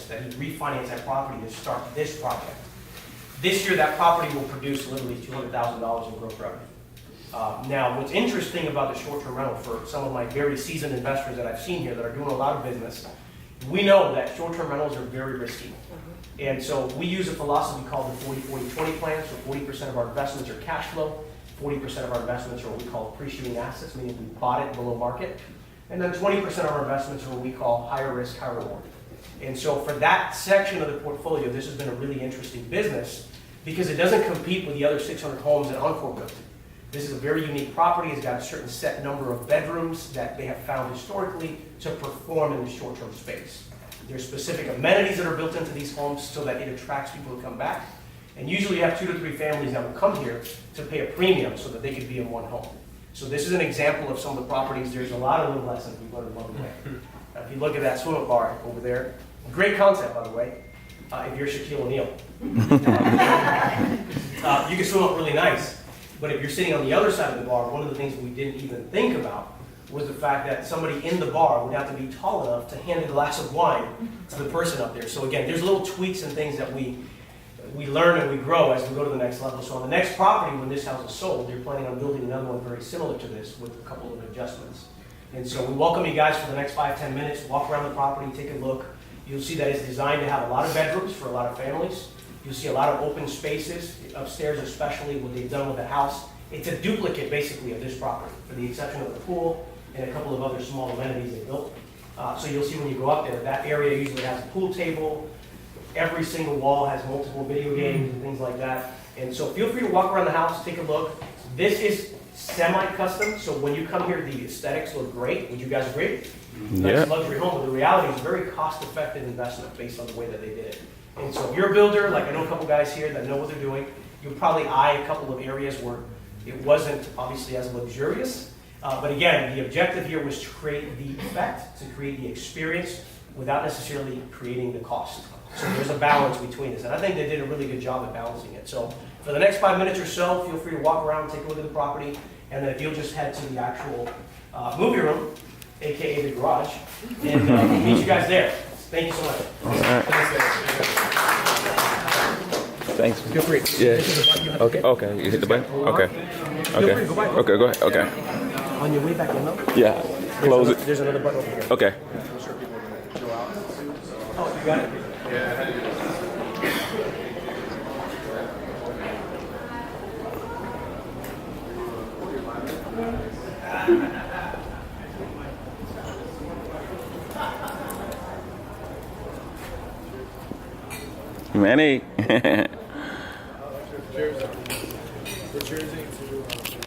refinance, that he refinanced that property to start this project. This year, that property will produce literally $200,000 in gross revenue. Now, what's interesting about the short-term rental for some of my very seasoned investors that I've seen here that are doing a lot of business, we know that short-term rentals are very risky. And so we use a philosophy called the 40-40-20 plan. So 40% of our investments are cash flow, 40% of our investments are what we call appreciating assets, meaning we bought it below market. And then 20% of our investments are what we call higher risk, higher reward. And so for that section of the portfolio, this has been a really interesting business because it doesn't compete with the other 600 homes that Encore built. This is a very unique property. It's got a certain set number of bedrooms that they have found historically to perform in the short-term space. There's specific amenities that are built into these homes so that it attracts people to come back. And usually you have 2 to 3 families that will come here to pay a premium so that they could be in one home. So this is an example of some of the properties. There's a lot of little lessons we learned along the way. If you look at that swim-up bar over there, great concept, by the way, if you're Shaquille O'Neal. You can swim up really nice. But if you're sitting on the other side of the bar, one of the things we didn't even think about was the fact that somebody in the bar would have to be tall enough to hand a glass of wine to the person up there. So again, there's little tweaks and things that we learn and we grow as we go to the next level. So on the next property, when this house is sold, you're planning on building another one very similar to this with a couple of adjustments. And so we welcome you guys for the next 5-10 minutes. Walk around the property, take a look. You'll see that it's designed to have a lot of bedrooms for a lot of families. You'll see a lot of open spaces, upstairs especially, what they've done with the house. It's a duplicate, basically, of this property, for the exception of the pool and a couple of other small amenities they built. So you'll see when you go up there, that area usually has a pool table. Every single wall has multiple video games and things like that. And so feel free to walk around the house, take a look. This is semi-custom, so when you come here, the aesthetics look great. Would you guys agree? Yeah. Nice luxury home, but the reality is a very cost-effective investment based on the way that they did it. And so if you're a builder, like I know a couple guys here that know what they're doing, you'll probably eye a couple of areas where it wasn't obviously as luxurious. But again, the objective here was to create the effect, to create the experience without necessarily creating the cost. So there's a balance between this. And I think they did a really good job at balancing it. So for the next 5 minutes or so, feel free to walk around, take a look at the property, and then if you'll just head to the actual movie room, AKA the garage, and we'll meet you guys there. Thank you so much. All right. Thanks. Feel free. Yeah. Okay. Okay. You hit the button? Okay. Okay. Okay, go ahead. Okay. On your way back in though? Yeah. Close it. There's another button over here. Okay. Oh, you got it? Manny. Cheers. The jersey to